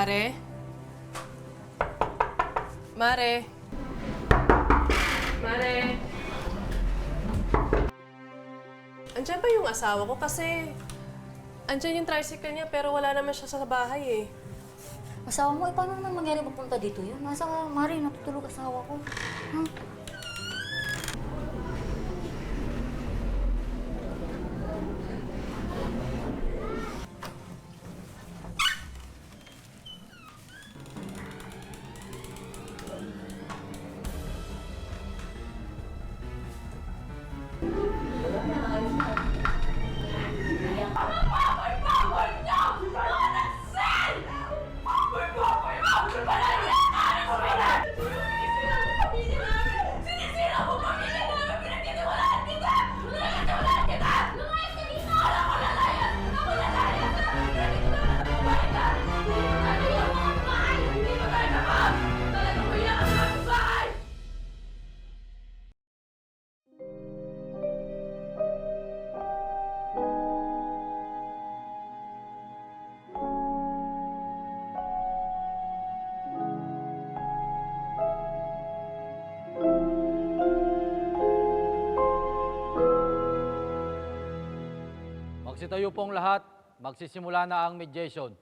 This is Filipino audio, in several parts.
Mare? Mare? Mare? Andiyan ba yung asawa ko? Kasi andyan yung tricycle niya pero wala naman siya sa bahay eh. Asawa mo, paano naman mangyari papunta dito yun? Nasa Mari, natutulog asawa ko. Huh? Magsitayo pong lahat, magsisimula na ang mediation.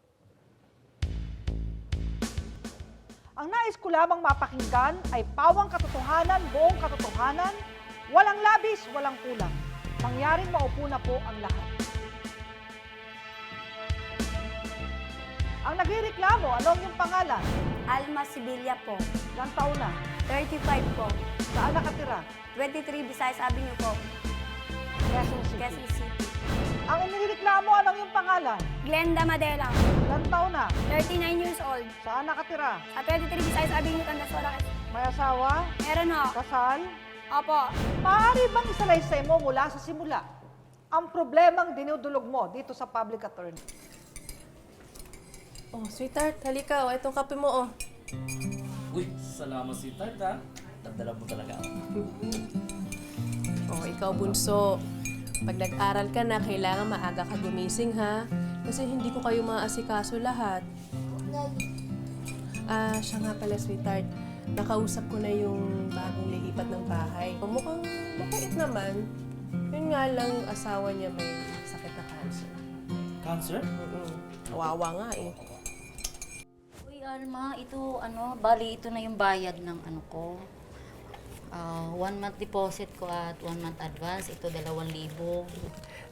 Ang nais ko lamang mapakinggan ay pawang katotohanan, buong katotohanan, walang labis, walang kulang. Mangyaring maupo na po ang lahat. Ang nagrereklamo, anong yung pangalan? Alma Sibilia po. Ilang taon na? 35 po. Saan nakatira? 23 Visayas Avenue po. Quezon City. Quezon City. Ang inireklamo, anong yung pangalan? Glenda Madela. Ilang taon na? 39 years old. Saan nakatira? Sa 23 Visayas Avenue, Tandasora. May asawa? Meron ho. Kasal? Opo. Maaari bang isalaysay mo mula sa simula ang problemang dinudulog mo dito sa public attorney? Oh, sweetheart, halika. Oh, itong kape mo, oh. Uy, salamat si Tart ha. Nagdala mo talaga ako. Oh, ikaw, bunso. Pag nag-aral ka na, kailangan maaga ka gumising, ha? Kasi hindi ko kayo maasikaso lahat. Siya nga pala, sweetheart. Nakausap ko na yung bagong lilipat ng bahay. Mukhang mabait naman. Yun nga lang, asawa niya may sakit na cancer. Cancer? Kawawa nga eh. Uy, Alma, ito, bali, ito na yung bayad ng ko. 1 month deposit ko at 1 month advance. Ito, 2,000.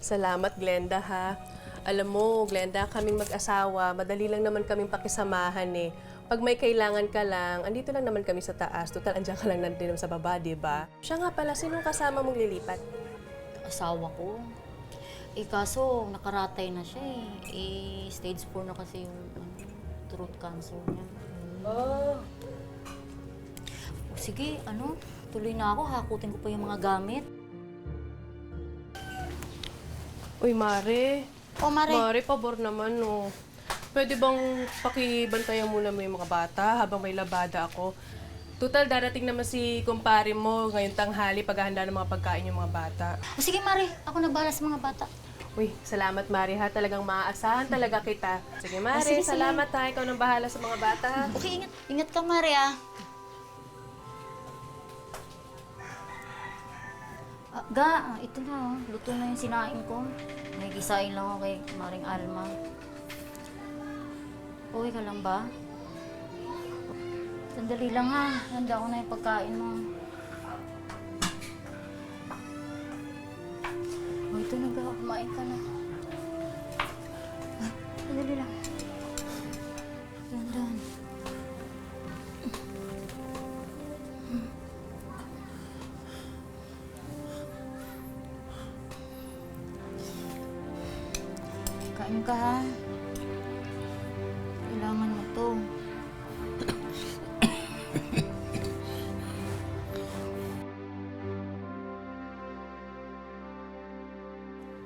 Salamat, Glenda, ha? Alam mo, Glenda, kaming mag-asawa, madali lang naman kaming pakisamahan eh. Pag may kailangan ka lang, andito lang naman kami sa taas. Total, andyan ka lang din sa baba, di ba? Siya nga pala, sinong kasama mong lilipat? Asawa ko. Kaso, nakaratay na siya stage 4 na kasi yung throat cancer niya. Sige, tuloy na ako. Hakutin ko pa yung mga gamit. Uy, Mare. Oh, Mare. Mare, pabor naman, no. Pwede bang pakibantayan muna mo yung mga bata habang may labada ako? Total, darating naman si kumpare mo ngayong tanghali paghahanda ng mga pagkain yung mga bata. O sige, Mare. Ako nagbahala sa mga bata. Uy, salamat, Mare, ha. Talagang maaasahan talaga kita. Sige, Mare, sige, sige. salamat, ha. Ikaw nang bahala sa mga bata, ha. Okay, ingat. Ingat ka, Mare, ah. Ito na, luto na yung sinain ko. May gisain lang ako kay Maring Alma. Okay ka lang ba? Sandali lang ha, handa ko na yung pagkain mo. Ito na ba, kumain ka na. Sandali lang. Dandan. Kain ka ha. Kailangan mo to.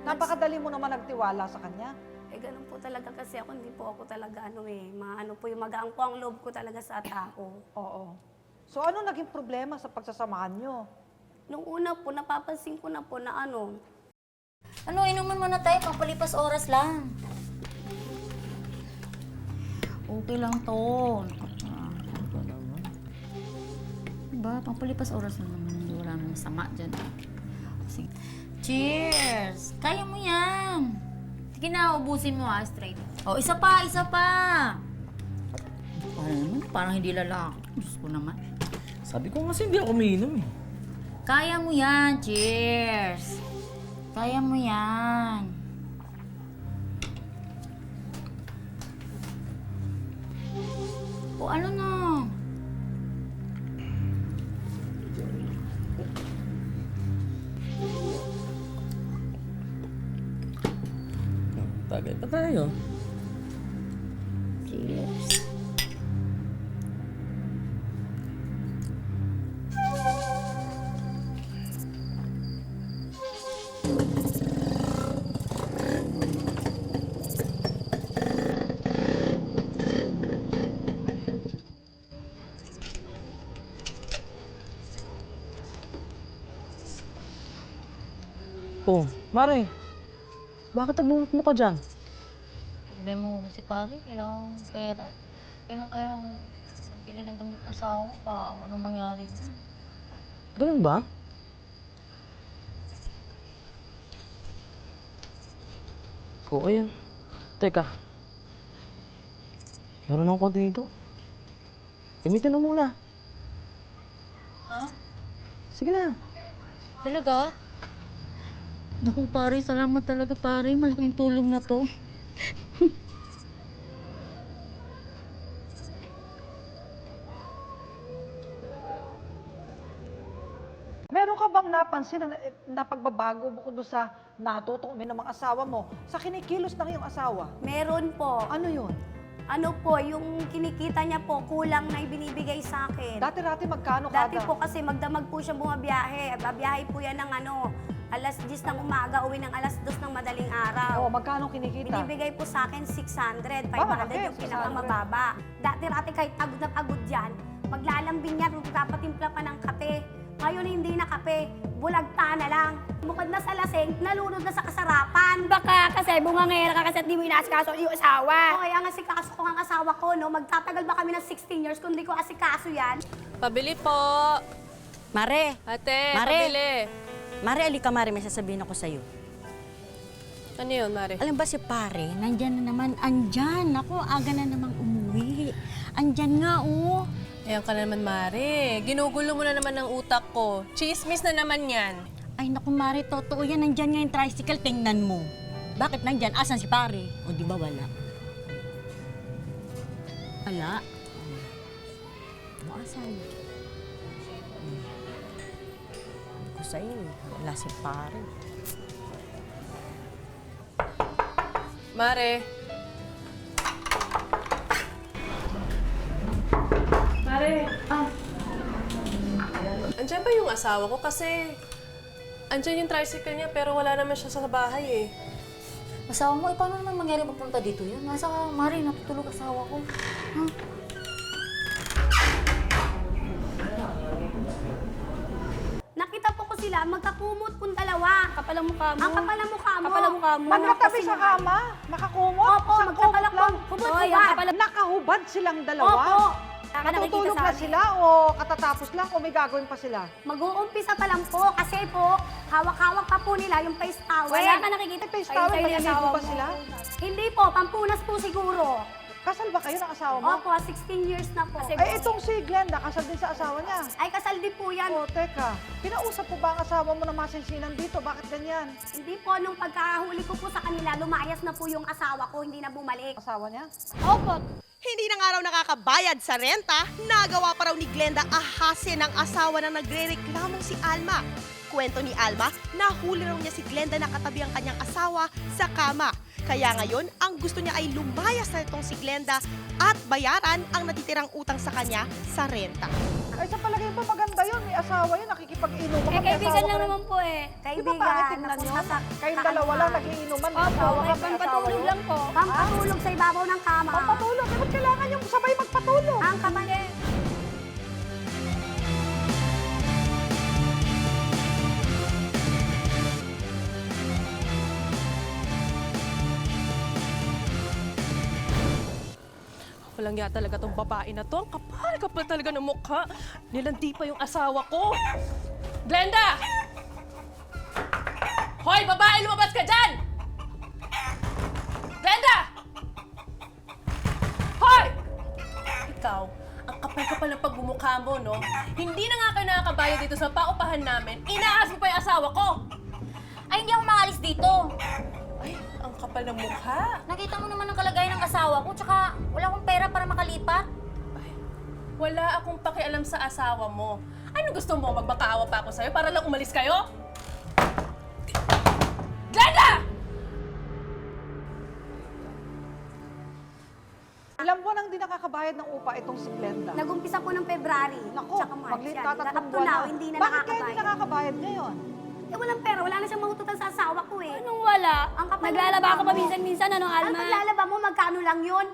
Napakadali mo naman nagtiwala sa kanya. Ganun po talaga kasi ako, hindi po ako talaga po yung magaang po ang loob ko talaga sa tao. Oo. So ano naging problema sa pagsasamahan nyo? Nung una po, napapansin ko na po na Inuman muna tayo, pampalipas oras lang. Okay lang to. Ano naman? Diba? Pangpalipas oras na naman. Hindi wala namang sama dyan. Sige. Cheers! Kaya mo yan. Sige na, ubusin mo straight. Oh, isa pa, isa pa. Parang hindi lalaki. Diyos ko naman. Sabi ko kasi hindi ako umiinom eh. Kaya mo yan. Cheers! Kaya mo yan. O ano na? Tagay pa tayo. Cheers. Oh, Mare. Bakit nagbungot mo ka dyan? Sabi mo si pare, kailangan pera. Kailangan bili ng gamit ng asawa ko pa. Anong mangyari? Ganun ba? Oo, ayan. Teka. Meron akong konti dito. Gamitin mo muna. Ha? Sige na. Talaga? Naku pare, salamat talaga pare. Malaking tulong na to. Meron ka bang napansin na pagbabago bukod doon sa natuto ng mga asawa mo sa kinikilos ng iyong asawa? Meron po. Ano yun? Ano po, yung kinikita niya po, kulang na ibinibigay sa akin. Dati-dati magkano kada? Dati po kasi magdamag po siya bumabiyahe. Babiyahe po yan ng alas 10 ng umaga, uwi ng alas 2 ng madaling araw. Oo, magkano kinikita? Binibigay po sa akin 600, 500 malaki, yung 600. pinakamababa. Dati-rati kahit pagod na pagod dyan, maglalambing yan, magpapatimpla pa ng kape. Ngayon hindi na kape, bulagta na lang. Bukod na sa lasing, nalunod na sa kasarapan. Baka kasi bungangera ka kasi at di mo inaasikaso yung asawa. Okay, ang asikaso ko ang asawa ko, no? Magtatagal ba kami ng 16 years kung di ko asikaso yan? Pabili po. Mare, Ate, Mare. pabili. Mare, alika Mare, may sasabihin ako sa'yo. Ano yun, Mare? Alam ba si pare, nandyan na naman, andyan. Ako, aga na namang umuwi. Andyan nga, oh. Ayan ka na naman, Mare. Ginugulo mo na naman ng utak ko. Chismis na naman yan. Ay, naku Mare, totoo yan. Nandyan nga yung tricycle, tingnan mo. Bakit nandyan? Asan si pare? O, di ba wala? Wala? O, asan? Ko sa'yo, wala si pare. Mare. Mare. Andyan ba yung asawa ko? Kasi andyan yung tricycle niya pero wala naman siya sa bahay eh. Asawa mo, paano naman mangyari papunta dito yun? Nasa Mari, natutulog asawa ko. Ha? Nakita po ko sila, magkakumot kung dalawa. Kapal ang mukha mo. Ang kapal ang mukha mo. Kapal ang mukha mo. Magkatabi sa kama? Nakakumot? Opo, Sa magkakalak kumot lang? hubad-hubad. Nakahubad silang dalawa? Opo. Natutulog na sila o katatapos lang o may gagawin pa sila? Mag-uumpisa pa lang po kasi po, hawak-hawak pa po nila yung face towel. Wala ka nakikita. May face towel, maliligo ba sila? Hindi po, pampunas po siguro. Kasal ba kayo ng asawa mo? Opo, 16 years na po. Ay, itong si Glenda, kasal din sa asawa niya. Ay, kasal din po yan. O, teka, pinausap po ba ang asawa mo na masinsinan dito? Bakit ganyan? Hindi po, nung pagkahuli ko po sa kanila, lumayas na po yung asawa ko, hindi na bumalik. Asawa niya? Opo. Hindi na nga raw nakakabayad sa renta, nagawa pa raw ni Glenda ahasin ng asawa na nagre-reklamong si Alma. Kwento ni Alma, nahuli raw niya si Glenda na katabi ang kanyang asawa sa kama. Kaya ngayon, ang gusto niya ay lumayas na itong si Glenda at bayaran ang natitirang utang sa kanya sa renta. Ay, sa palagay mo maganda yun. May asawa yun, nakikipag-inuman. Eh, May kaibigan asawa lang ka rin. naman po eh. Di Kaibigan. ba pangit tignan nyo? Kayong dalawa lang nagiinuman. May Opo, asawa ka, may may asawa pampatulog yun. lang po. Pampatulog sa ibabaw ng kama. Pampatulog. Eh, ba't kailangan yung sabay magpatulog? Ang kamali. Ako Walang ya talaga tong babae na to. Ang kapal talaga ng mukha. Nilandi pa yung asawa ko. Glenda! Hoy, babae, lumabas ka dyan! Glenda! Hoy! Ikaw, ang kapal-kapal ng pagbumukha mo, no? Hindi na nga kayo nakakabayad dito sa paupahan namin. Inaas mo pa yung asawa ko! Ay, hindi ako maalis dito. Ay, ang kapal ng mukha. Nakita mo naman ang kalagayan ng asawa ko, tsaka wala akong pera para makalipat. Wala akong pakialam sa asawa mo. Ano gusto mo? Magmakaawa pa ako sa'yo para lang umalis kayo? Glenda! Ilang buwan ang di nakakabayad ng upa itong si Glenda? Nag-umpisa po ng February. Nako, Tsaka March. maglit Yan. tatlong Up to buwan now, na. hindi na Bakit kaya nakakabayad. hindi nakakabayad ngayon? Eh, walang pera. Wala na siyang mahututan sa asawa ko eh. Anong wala? Ang kapal ng Naglalaba mukha ako pa mo. minsan-minsan, ano, Ano Alma? paglalaba mo? Magkano lang yun?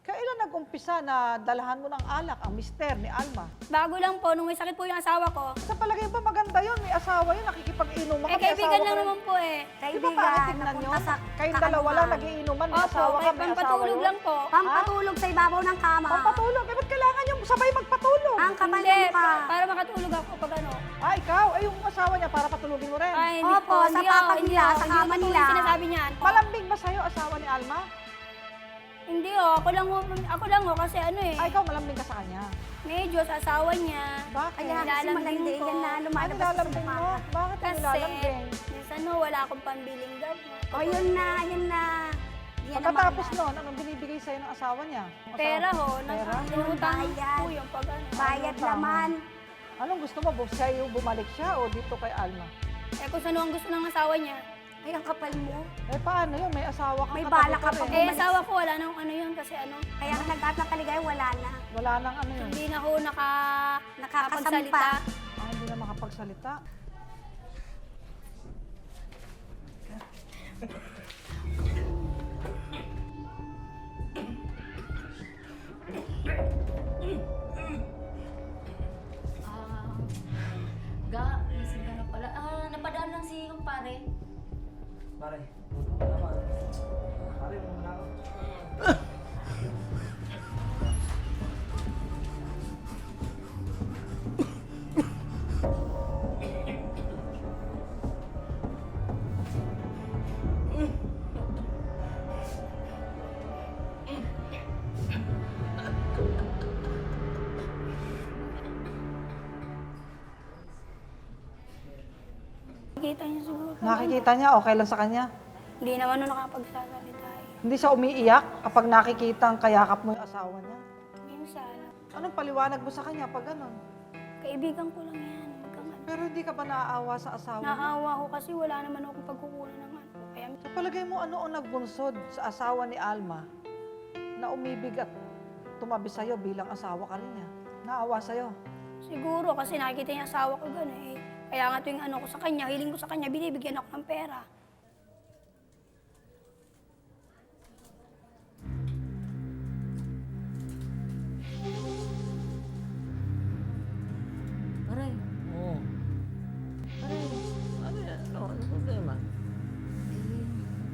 Kailan nag-umpisa na dalahan mo ng alak ang mister ni Alma? Bago lang po, nung may sakit po yung asawa ko. Sa palagay ba maganda yun? May asawa yun, nakikipag-inuman Eh, ka, may kaibigan asawa lang ka rin. naman po eh. Di ba Kaibigan, pangit tingnan nyo? napunta sa Kayong dalawa lang kaanuhan. nagiinuman, may Opo, asawa ka, kahit may asawa pampatulog yun. lang po. Pampatulog sa ibabaw ng kama. Pampatulog? Eh, ba't kailangan yung sabay magpatulog? Ang kapal Hindi, ng mukha. para makatulog ako pag ano. Ah, ikaw? Eh, yung asawa niya para patulogin mo rin. Ay, hindi Opo, po, sa hindi papa ako, hindi nila, ako, sa hindi kama ko nila. sinasabi niyan. Malambing ba sa'yo asawa ni Alma? Hindi ako lang kasi ano eh. Ah, ikaw malambing ka sa kanya. Medyo sa asawa niya. Bakit? Kaya kasi Nilalambing malandi ko. yan na Ano lumalabas sa nilalambing mukha. mo? Bakit ang Kasi, nilalambing? minsan no, wala akong pambiling gamot. O yun na, yun na. Yan Pagkatapos naman. nun, anong binibigay sa'yo ng asawa niya? Pera ho, Pera? inutang Bayad. po yung pag ano. Bayad Ano naman. Anong gusto mo? Siya yung bumalik siya o dito kay Alma? Eh kung saan ang gusto ng asawa niya. Ay, ang kapal mo. Eh paano yun? May asawa ka. May katabi bala ka pa. rin. Eh asawa ko wala nang ano yun kasi ano. Kaya ang nagkat na kaligay, wala na. Wala nang ano yun. Hindi na ho Nakakasampa. nakapagsalita. Ah, hindi na makapagsalita. Gising ka na pala. Napadaan lang si kumpare. Pare, tama. Pare, muna ako. Nakikita niya siguro. Nakikita niya, okay lang sa kanya. Hindi naman nun nakapagsasalita eh. Hindi siya umiiyak kapag nakikita ang kayakap mo yung asawa niya. Minsan, Anong paliwanag mo sa kanya pag ganun? kaibigan ko lang yan. Huwag kang ano. Pero hindi ka ba naaawa sa asawa mo? Naawa ko kasi wala naman akong pagkukunan ng ano. Kaya Sa palagay mo, ano ang nagbunsod sa asawa ni Alma na umibig at tumabi sa'yo bilang asawa ka rin niya? Naawa sa'yo? siguro kasi nakikita niya asawa ko gano'n eh. Kaya nga tuwing ano ko sa kanya, hiling ko sa kanya, binibigyan ako ng pera. Aray, Oo. aray. Ano yan? Ano problema? Eh,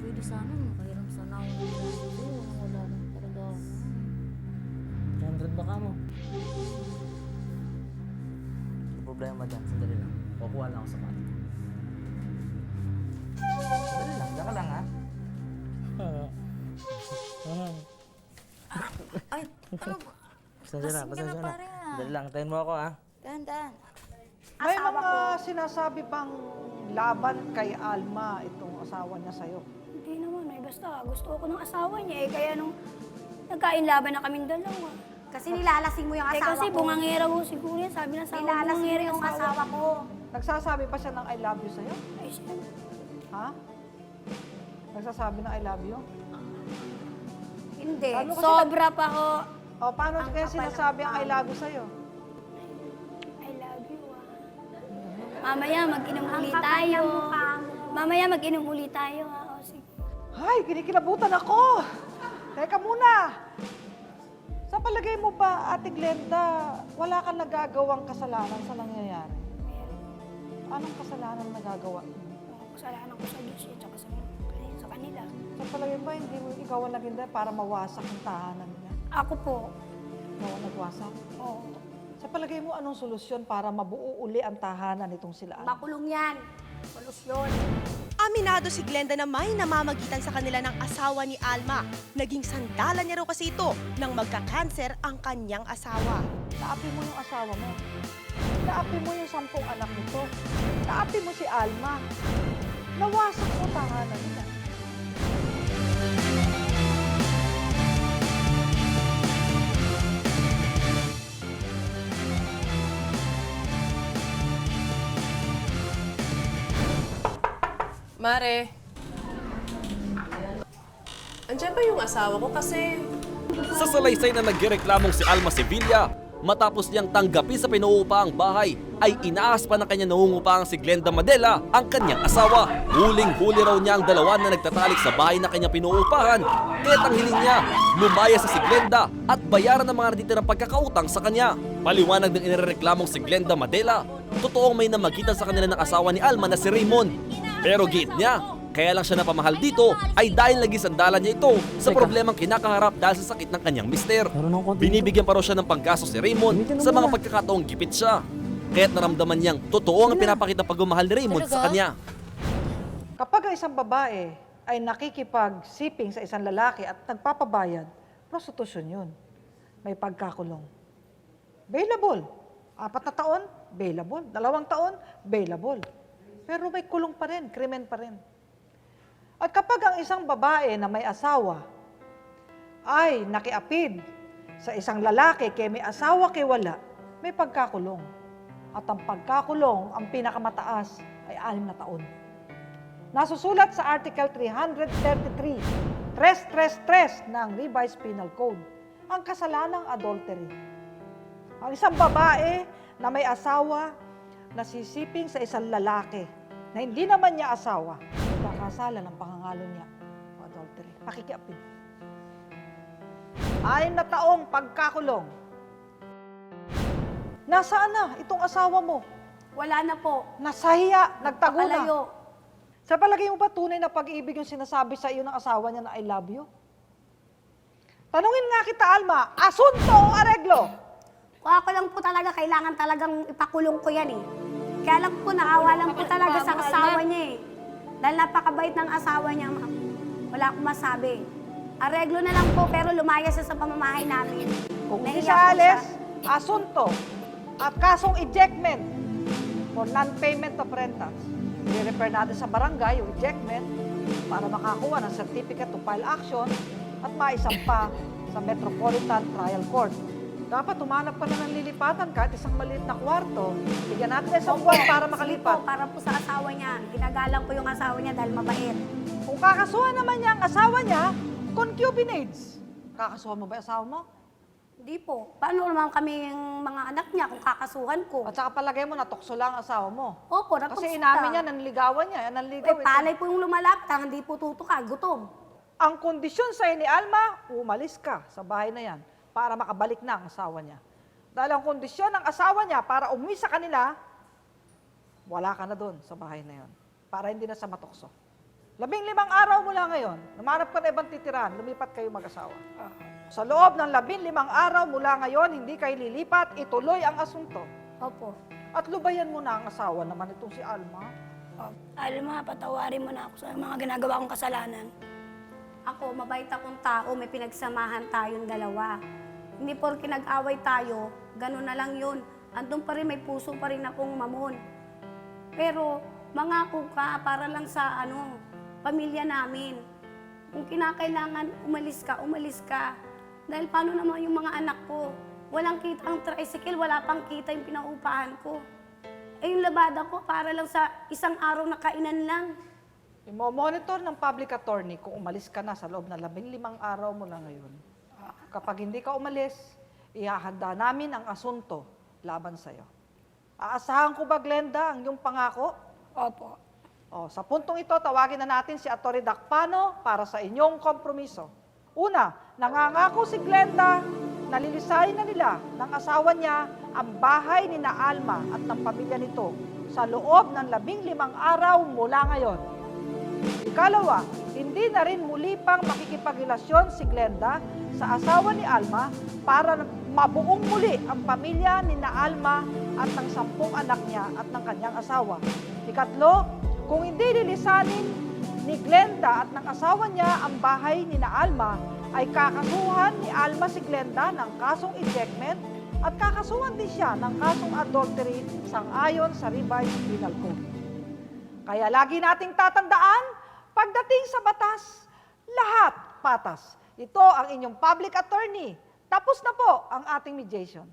pwede sana makahiram sana ako ng ganito. Wala lang talaga ako. 300 ba ka mo? May problema dyan. Sandali lang. Kukuha lang ako sa kanya. Sandali lang. Diyan ka lang, ha? Ay, ano ba? Pasensya na, Lasing ka na, pasensya na. pare, ah. Sandali lang. Tayin mo ako, ha? Dahan-dahan. May Asawa mga sinasabi bang laban kay Alma itong asawa niya sa'yo? Hindi naman eh, basta gusto ko ng asawa niya eh. Kaya nung nagkain laban na kaming dalawa. Kasi nilalasing mo yung Eh asawa kasi ko. bungangera ko siguro yan. Sabi na sa akin, Nilalasing mo bungangera yung asawa ko. Nagsasabi pa siya ng I love you sa'yo? Ay, syempre. Ha? Nagsasabi ng I love you? Hindi. Ano kasi Sobra pa ho. O, paano Ang kaya kapal sinasabi ng ang I love you sa'yo? I love you. Mamaya mag-inom Ang ulit kapal tayo. ng mukha mo. Mamaya mag-inom ulit tayo. O, sige. Ay, kinikilabutan ako! Teka muna! Sa palagay mo ba, Ate Glenda, wala kang nagagawang kasalanan sa nangyayari? Anong kasalanan nagagawa mo? Ang kasalanan ko sa Diyos at saka sa kanila. Sa palagay mo, hindi mo ikaw ang naging dahilan para mawasak ang tahanan niya? Ako po. Ikaw ang nagwasak? Oo. Sa palagay mo, anong solusyon para mabuo uli ang tahanan nitong sila? Makulong yan. Solusyon. Aminado si Glenda na may namamagitan sa kanila ng asawa ni Alma. Naging sandalan niya raw kasi ito nang magka-cancer ang kanyang asawa. Naapi mo yung asawa mo. Naapi mo yung 10 anak nito. Naapi mo si Alma. Nawasak mo tahanan nila. Mare, andyan ba yung asawa ko kasi Sa salaysay na nagreklamong si Alma Sevilla, matapos niyang tanggapin sa pinuupaang bahay, ay inaas pa ng kanya nangungupang si Glenda Madela, ang kanyang asawa. Huling-huli raw niya ang dalawa na nagtatalik sa bahay na kanya pinuupahan. Kaya't ang hiling niya, lumaya sa si Glenda at bayaran ng mga natitirang pagkakautang sa kanya. Paliwanag ng inireklamong si Glenda Madela, totoong may namagitan sa kanila ng asawa ni Alma na si Raymond. Pero giit niya, kaya lang siya napamahal dito ay dahil naging sandalan niya ito sa problemang kinakaharap dahil sa sakit ng kanyang mister. Binibigyan pa raw siya ng panggastos si Raymond sa mga pagkakataong gipit siya. Kaya't naramdaman niyang totoo ang pinapakita pagmamahal ni Raymond sa kanya. Kapag ang isang babae ay nakikipagsiping sa isang lalaki at nagpapabayad, prostitusyon yun. May pagkakulong. Bailable. 4 na taon, bailable. 2 taon, bailable. Pero may kulong pa rin, krimen pa rin. At kapag ang isang babae na may asawa ay nakiapid sa isang lalaki kaya may asawa kay wala, may pagkakulong. At ang pagkakulong, ang pinakamataas ay 6 na taon. Nasusulat sa Article 333, 333 ng Revised Penal Code, ang kasalanang adultery. Ang isang babae na may asawa nasisiping sa isang lalaki na hindi naman niya asawa, kakasala ng pangangalo niya o adultery, pakikiapid. 6 na taong pagkakulong. Nasaan na itong asawa mo? Wala na po. Nasahiya, nagtago na. Pakalayo. Sa palagay mo ba tunay na pag-ibig yung sinasabi sa iyo ng asawa niya na I love you? Tanungin nga kita, Alma, asunto o areglo? Kung ako lang po talaga, kailangan talagang ipakulong ko yan eh. Kaya lang po, naawa lang po talaga sa asawa niya eh. Dahil napakabait ng asawa niya, ma'am. Wala akong masabi. Areglo na lang po, pero lumaya siya sa pamamahay namin. Kung hindi Nahiya siya po alis, asunto at kasong ejectment for non-payment of rentals. I-refer natin sa barangay yung ejectment para makakuha ng certificate to file action at maisampa sa Metropolitan Trial Court. Dapat tumanap ka na ng lilipatan kahit isang maliit na kwarto. Bigyan natin ng isang buwan para makalipat. Sige po, para po sa asawa niya. Ginagalang ko yung asawa niya dahil mabait. Kung kakasuhan naman niya ang asawa niya, concubinage. Kakasuhan mo ba yung asawa mo? Hindi po. Paano naman kami yung mga anak niya kung kakasuhan ko? At saka palagay mo, natukso lang ang asawa mo. Opo, natukso Kasi inamin ka. niya, nanligawan niya. Nanligaw. Eh, palay po yung lumalapit, hindi po tutuka, gutom. Ang kondisyon sa'yo ni Alma, umalis ka sa bahay na yan para makabalik na ang asawa niya. Dahil ang kondisyon ng asawa niya para umuwi sa kanila, wala ka na doon sa bahay na yon. Para hindi na sa matukso. 15 araw mula ngayon, namanap ka na ibang titirahan, lumipat kayo mag-asawa. Sa loob ng 15 araw mula ngayon, hindi kayo lilipat, ituloy ang asunto. Opo. At lubayan mo na ang asawa naman itong si Alma. Alma, patawarin mo na ako sa mga ginagawa kong kasalanan. Ako, mabait akong tao, may pinagsamahan tayong dalawa. Hindi porke nag-away tayo, ganun na lang yun. Andun pa rin, may puso pa rin akong mamon. Pero, mangako ka para lang sa pamilya namin. Kung kinakailangan, umalis ka. Dahil paano naman yung mga anak ko? Walang kita ang tricycle, wala pang kita yung pinaupahan ko. Eh yung labada ko, para lang sa isang araw na kainan lang. Imo-monitor ng public attorney kung umalis ka na sa loob ng 15 araw mula ngayon. Kapag hindi ka umalis, ihahanda namin ang asunto laban sa'yo. Aasahan ko ba, Glenda, ang iyong pangako? Opo. Sa puntong ito, tawagin na natin si Atty. Dacpano para sa inyong kompromiso. Una, nangangako si Glenda na lilisayin na nila ng asawa niya ang bahay ni na Alma at ng pamilya nito sa loob ng 15 araw mula ngayon. Ikalawa, hindi na rin muli pang makikipagrelasyon si Glenda sa asawa ni Alma para mabuong muli ang pamilya ni na Alma at ng 10 anak niya at ng kanyang asawa. Ikatlo, kung hindi lilisanin ni Glenda at ng asawa niya ang bahay ni na Alma, ay kakasuhan ni Alma si Glenda ng kasong ejectment at kakasuhan din siya ng kasong adultery sang-ayon sa Revised Penal Code. Kaya lagi nating tatandaan, pagdating sa batas, lahat patas. Ito ang inyong public attorney. Tapos na po ang ating mediation.